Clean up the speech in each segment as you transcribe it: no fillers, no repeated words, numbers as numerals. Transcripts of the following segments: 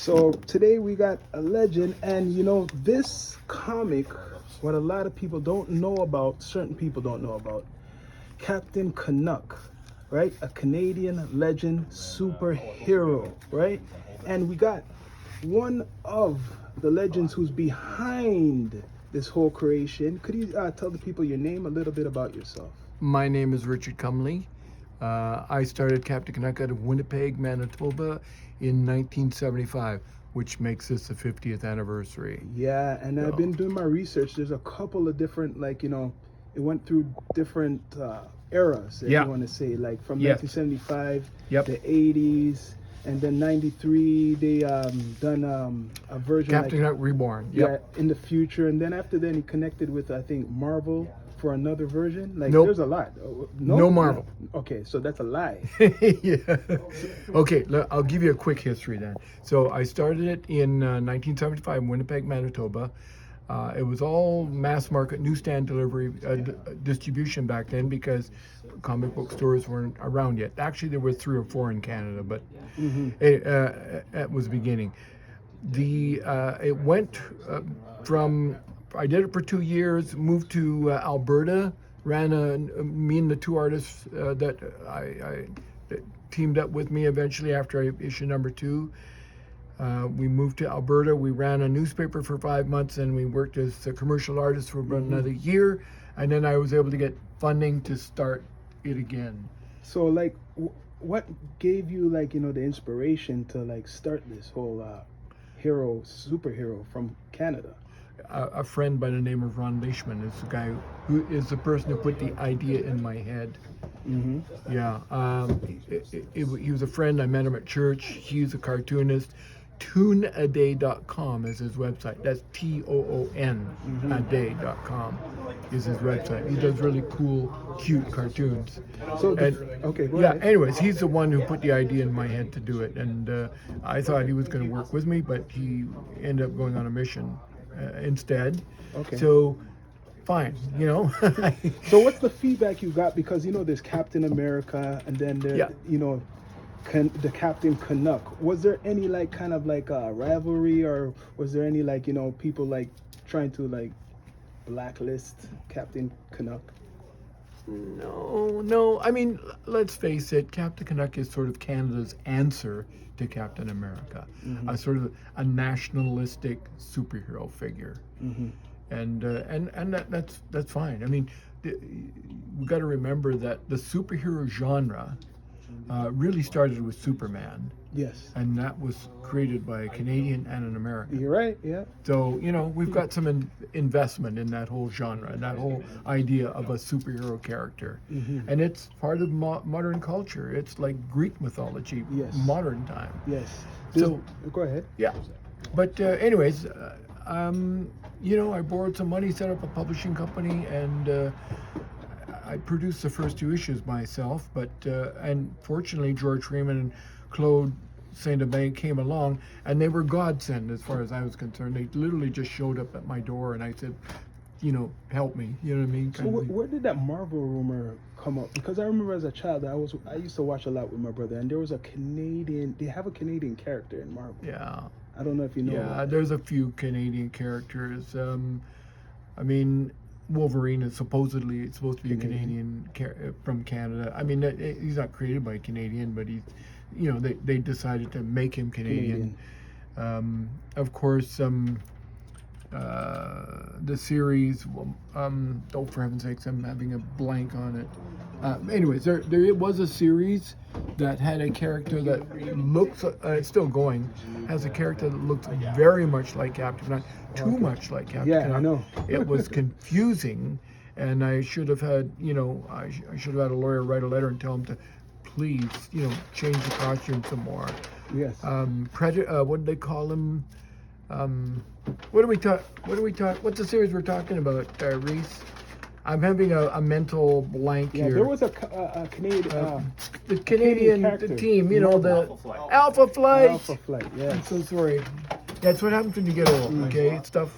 So today we got a legend, and this comic, what a lot of people don't know about, certain people don't know about, Captain Canuck, right? A Canadian legend superhero, right? And we got one of the legends who's behind this whole creation. Could you tell the people your name, a little bit about yourself? My name is Richard Cumley. I started Captain Canuck out of Winnipeg, Manitoba in 1975, which makes this the 50th anniversary. Yeah, and I've been doing my research. There's a couple of different, it went through different eras, if you want to say, like from 1975, the 80s, and then 93, they done a version Captain Canuck Reborn. Yeah, in the future. And then after then, he connected with, I think, Marvel for another version. Nope. There's a lot. No Marvel. Okay, so that's a lie. Yeah. Okay, I'll give you a quick history then. So I started it in 1975 in Winnipeg, Manitoba. It was all mass market newsstand delivery distribution back then because comic book stores weren't around yet. Actually, there were 3 or 4 in Canada, but it was beginning. It went from, I did it for 2 years, moved to Alberta, ran me and the 2 artists that that teamed up with me eventually after I issued number 2. We moved to Alberta. We ran a newspaper for 5 months, and we worked as a commercial artist for about another year. And then I was able to get funding to start it again. So, what gave you, the inspiration to, start this whole superhero from Canada? A friend by the name of Ron Leishman is the guy who is the person who put the idea in my head. Yeah, he was a friend. I met him at church. He's a cartoonist. Toonaday.com is his website. That's TOON a day.com is his website. He does really cool, cute cartoons. So, okay, go ahead. Anyways, he's the one who put the idea in my head to do it, and I thought he was going to work with me, but he ended up going on a mission instead. Okay. So, fine, So what's the feedback you got? Because there's Captain America, and then the Captain Canuck. Was there any rivalry, or was there any people trying to blacklist Captain Canuck? No. I mean, let's face it. Captain Canuck is sort of Canada's answer to Captain America, a sort of a nationalistic superhero figure, and that's fine. I mean, we got to remember that the superhero genre really started with Superman. Yes. And that was created by a Canadian and an American. You're right, yeah. So, we've got some investment in that whole genre, that whole idea of a superhero character. And it's part of modern culture. It's like Greek mythology, modern time. Yes. So, go ahead. Yeah. But anyways, I borrowed some money, set up a publishing company, and I produced the first 2 issues myself, and fortunately George Freeman and Claude Saint-Domingue came along, and they were godsend as far as I was concerned. They literally just showed up at my door, and I said, help me, you know what I mean? So where did that Marvel rumor come up? Because I remember as a child, I used to watch a lot with my brother, and there was they have a Canadian character in Marvel. Yeah. I don't know if you know. Yeah, there's a few Canadian characters. I mean, Wolverine is supposed to be a Canadian from Canada. I mean, he's not created by a Canadian, but he's, they decided to make him Canadian. Of course, the series, oh, for heaven's sakes, I'm having a blank on it. Anyways, there was a series that had a character that looks, it's still going, has a character that looks very much like Captain Canuck, too much like Captain Canuck. Yeah, I know. It was confusing, and I should have had, I should have had a lawyer write a letter and tell him to please, change the costume some more. Yes. What did they call him? What do we talk? What's the series we're talking about, Reese? I'm having a mental blank here. There was a Canadian, the Canadian team, the Alpha Flight. Alpha Flight, yeah. I'm so sorry. That's what happens when you get old. Okay, stuff.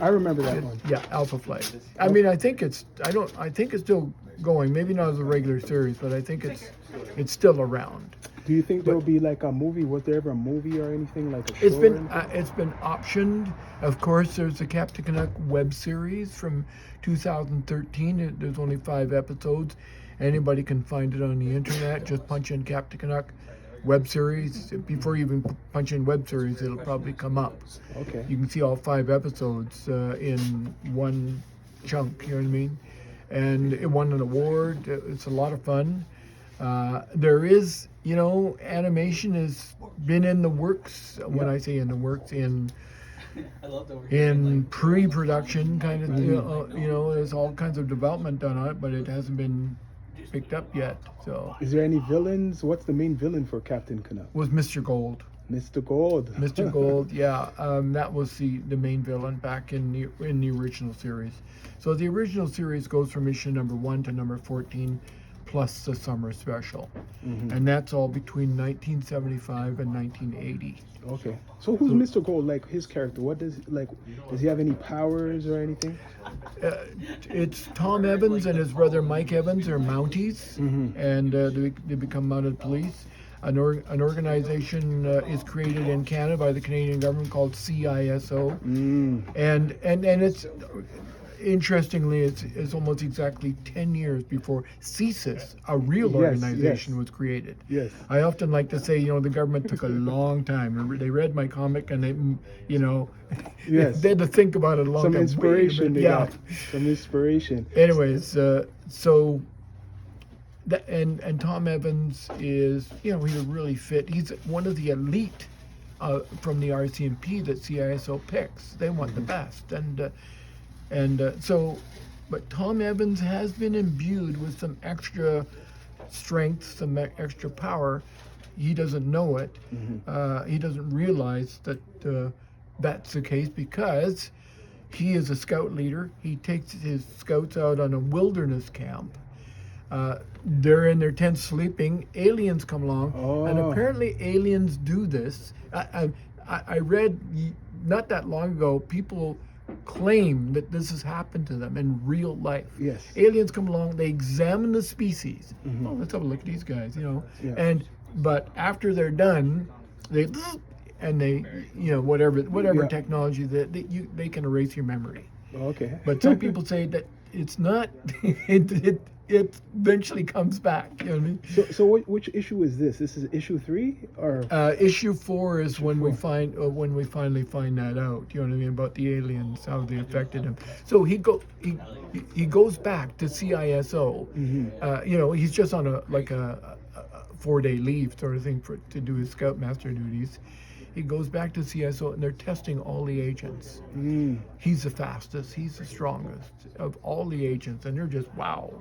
I remember that one. Yeah, Alpha Flight. I mean, I think it's still going. Maybe not as a regular series, but I think it's still around. Do you think there will But be like a movie? Was there ever a movie or anything like a show? it's or been anything? it's been optioned. Of course, there's the Captain Canuck web series from 2013. There's only 5 episodes. Anybody can find it on the internet. Just punch in Captain Canuck web series. Before you even punch in web series, it'll probably come up. Okay. You can see all 5 episodes in one chunk. You know what I mean? And it won an award. It's a lot of fun. There is, animation has been in the works. When I say in the works, in pre-production kind of, there's all kinds of development done on it, but it hasn't been picked up yet. So Is there any villains? What's the main villain for Captain Canuck? was Mr. Gold. Mr. Gold. Mr. Gold, yeah, that was the main villain back in the original series. So the original series goes from issue number 1 to number 14, plus the summer special, and that's all between 1975 and 1980. Okay. So who's Mr. Gold? Like his character? What does like? Does he have any powers or anything? It's Tom Evans and his brother Mike Evans are Mounties, and they become mounted police. An organization is created in Canada by the Canadian government called CISO, and it's interestingly it's almost exactly 10 years before CISO, a real organization, was created. Yes. I often like to say, the government took a long time. They read my comic and they, Yes. they had to think about it a long Some time. inspiration. They Yeah. got. Some inspiration. Anyways, and Tom Evans is, he's a really fit. He's one of the elite from the RCMP that CISO picks. They want the best, but Tom Evans has been imbued with some extra strength, some extra power. He doesn't know it. He doesn't realize that that's the case because he is a scout leader. He takes his scouts out on a wilderness camp. They're in their tents sleeping. Aliens come along, and apparently aliens do this. I read not that long ago, people claim that this has happened to them in real life. Yes. Aliens come along, they examine the species. Oh, let's have a look at these guys, Yeah. But after they're done, they whatever Yeah. technology that they can erase your memory. Okay. But some people say that it's not. It eventually comes back. You know what I mean? So which issue is this? This is issue 3 or? Issue 4 is when we finally find that out. You know what I mean, about the aliens, how they affected him. So he goes back to CISO. He's just on a 4-day leave sort of thing to do his scoutmaster duties. He goes back to CISO and they're testing all the agents. He's the fastest, he's the strongest of all the agents, and they're just wow,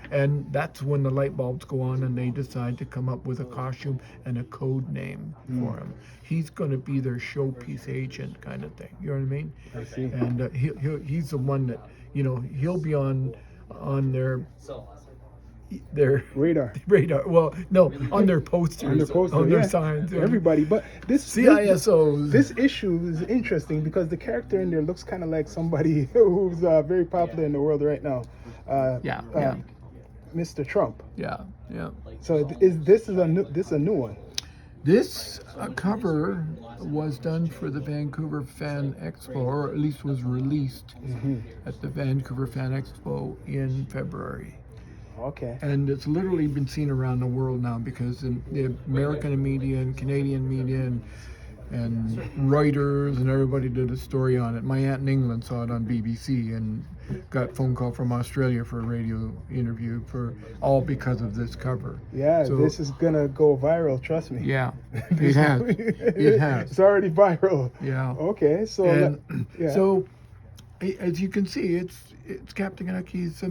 And that's when the light bulbs go on and they decide to come up with a costume and a code name for him. He's going to be their showpiece agent kind of thing. You know what I mean? I see. And he's the one that, he'll be on their radar. Well, no, on their posters, on their yeah. signs. Everybody, but this CISO. This issue is interesting because the character in there looks kind of like somebody who's very popular in the world right now. Mr. Trump. Yeah. So this is a new one? This cover was done for the Vancouver Fan Expo, or at least was released at the Vancouver Fan Expo in February. Okay. And it's literally been seen around the world now because the American media and Canadian media and Reuters and everybody did a story on it. My aunt in England saw it on BBC and got a phone call from Australia for a radio interview all because of this cover. Yeah, so, this is gonna go viral. Trust me. Yeah, it has. It has. It's already viral. Yeah. Okay, so so as you can see, it's Captain Canuck. He's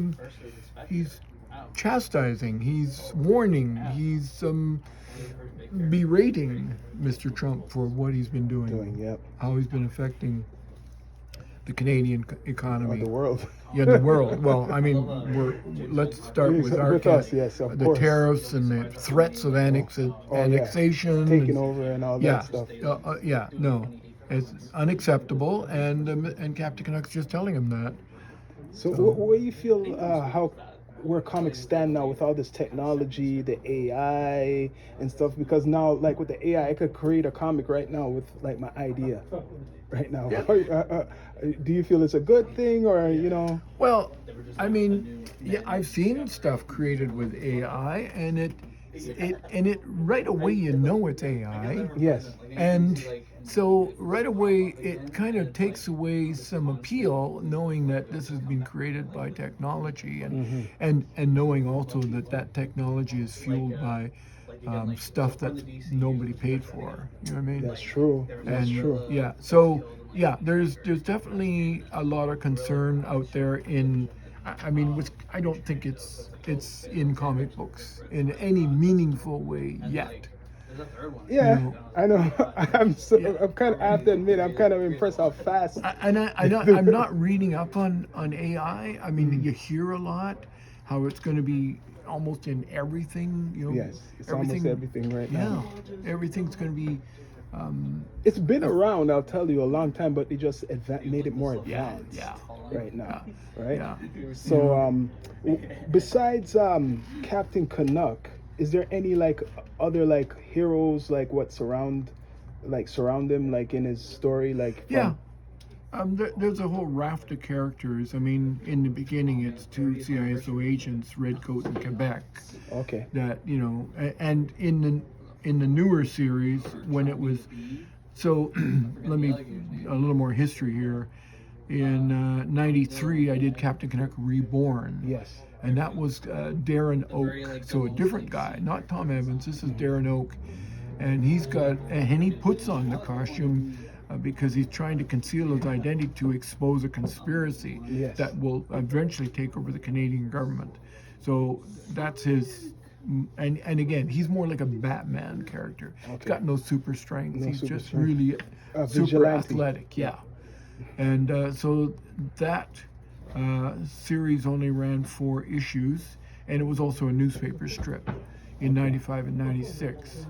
chastising. He's warning. He's berating Mr. Trump for what he's been doing. Yep. How he's been affecting the Canadian economy. Or the world. Yeah, the world. Well, I mean, let's start with us, yes, of the course. Tariffs and the threats of annexation, taking over, and all that stuff. No, it's unacceptable, and Captain Canuck's just telling him that. So what do you feel? where comics stand now with all this technology, the AI and stuff. Because now, like with the AI, I could create a comic right now with like my idea, right now. Yeah. Do you feel it's a good thing, or you know? Well, I mean, yeah, I've seen stuff created with AI, and it right away you know it's AI, Yes. and so right away it kind of takes away some appeal, knowing that this has been created by technology, and knowing also that that technology is fueled by stuff that nobody paid for. You know what I mean? That's true. That's And true. yeah, so yeah, there's definitely a lot of concern out there in. I mean, I don't think it's in comic books in any meaningful way yet. Yeah, know, I know. Yeah. I'm kind of. I have to admit, I'm kind of impressed how fast. I'm not reading up on AI. I mean, Mhm. you hear a lot how it's going to be almost in everything. You know, Yes, it's almost everything right Yeah, now. everything's going to be. It's been around, I'll tell you, a long time, but they just made it more Yeah, advanced yeah, right now, yeah, right? yeah. So, besides Captain Canuck, is there any like other like heroes like what surround him like in his story like Yeah. from? There's a whole raft of characters. I mean, in the beginning, it's two CISO agents, Redcoat and Quebec, Okay. that and in the newer series, when it was, so let me a little more history here. In '93, I did Captain Canuck Reborn, Yes. and that was Darren Oak, so a different guy, not Tom Evans. This is Darren Oak, and he puts on the costume because he's trying to conceal his identity to expose a conspiracy Yes. that will eventually take over the Canadian government. So that's his. And again, he's more like a Batman character. He's Okay. got no super strength. No He's super just strength. really super Vigilante. athletic. Yeah. And so that series only ran 4 issues, and it was also a newspaper strip in '95 and '96.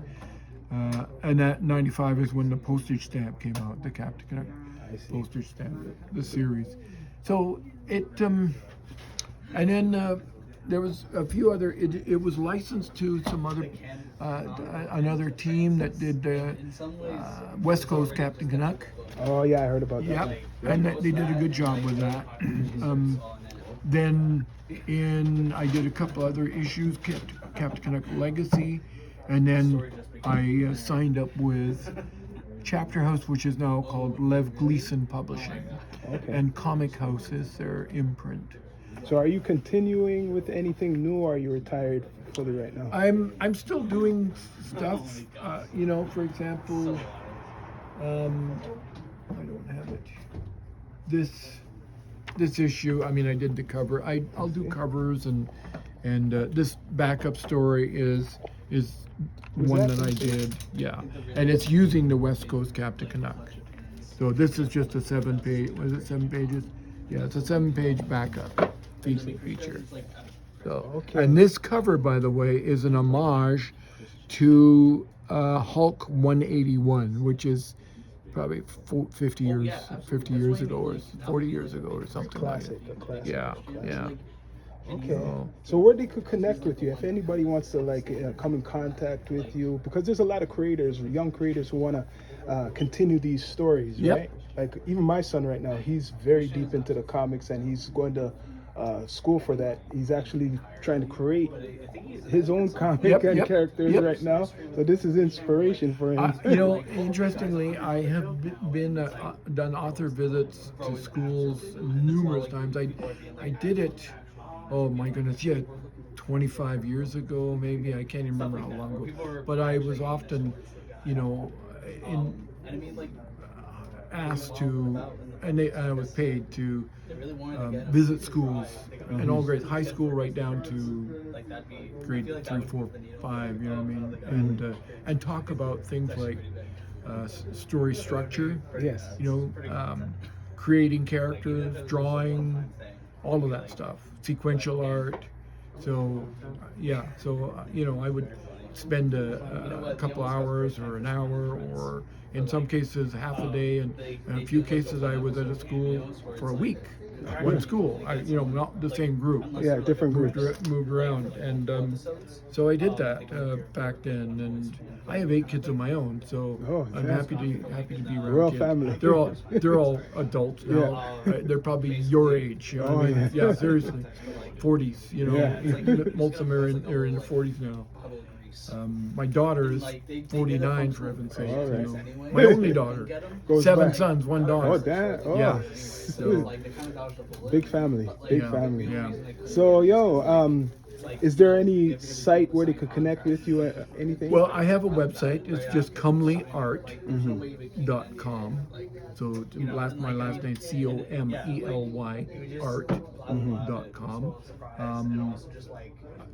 And that '95 is when the postage stamp came out, the Captain Canuck I see. postage stamp, the series. So and then there was a few other. It was licensed to some other, another team that did West Coast Captain Canuck. Oh yeah, I heard about that. Yep, one. and they did a good job with that. Then I did a couple other issues, Captain Canuck Legacy, and then I signed up with Chapter House, which is now called Lev Gleason Publishing, Okay. and Comic House is their imprint. So are you continuing with anything new, or are you retired fully right now? I'm still doing stuff. For example, I don't have it. This issue. I mean, I did the cover. I'll do covers, and this backup story is one that I did. Yeah, and it's using the West Coast Captain Canuck. So this is just a 7-page. Was it 7 pages? Yeah, it's a 7-page backup feature. So, Okay. and this cover, by the way, is an homage to Hulk 181, which is probably 50 years ago, or 40 years ago, or something like Classic, that. a classic. Yeah, yeah. Okay. So where they could connect with you, if anybody wants to like come in contact with you, because there's a lot of creators, young creators who want to continue these stories, Yep. right? Like even my son right now, he's very deep into the comics, and he's going to school for that. He's actually trying to create his own comic and characters right now. So this is inspiration for him. Interestingly, I have been done author visits to schools numerous times. I did it. Oh my goodness, yeah, 25 years ago, maybe. I can't even remember how long ago. But I was often, asked to, and I was paid to visit schools in all grades, high school right down to grade 3, 4, 5. You know what I mean? And talk about things like story structure. Yes. Creating characters, drawing, all of that stuff, sequential art. So, I would spend a couple hours or an hour, or in some cases half a day, and in a few cases I was at a school for a week. one school. Not the same group. Yeah, different groups. Moved around, and so I did that back then. And I have 8 kids of my own, so Oh, I'm yeah. happy to be around We're all kids. family. They're all adults now. They're probably your age. You know what I mean? yeah. Yeah, seriously, 40s. Yeah. Most of them are in their 40s now. My daughter is 49, for heaven's sake. All right. My only daughter. Goes 7 back. sons, 1 daughter. Oh, that. Oh. Yeah. So, Big family. Big family. yeah. So, is there any site where they could connect with you? Anything? Well, I have a website. It's just comelyart.com. So my last name COMELY art.com.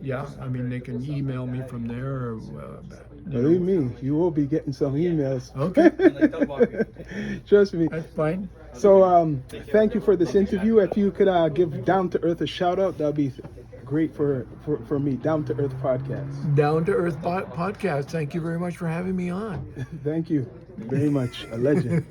Yeah, I mean they can email me from there. Or, Believe me, you will be getting some emails. Okay, Trust me. that's fine. So, thank you for this interview. If you could give Down to Earth a shout out, that'd be great for me. Down to Earth podcast. Down to Earth podcast. Thank you very much for having me on. Thank you very much. A legend.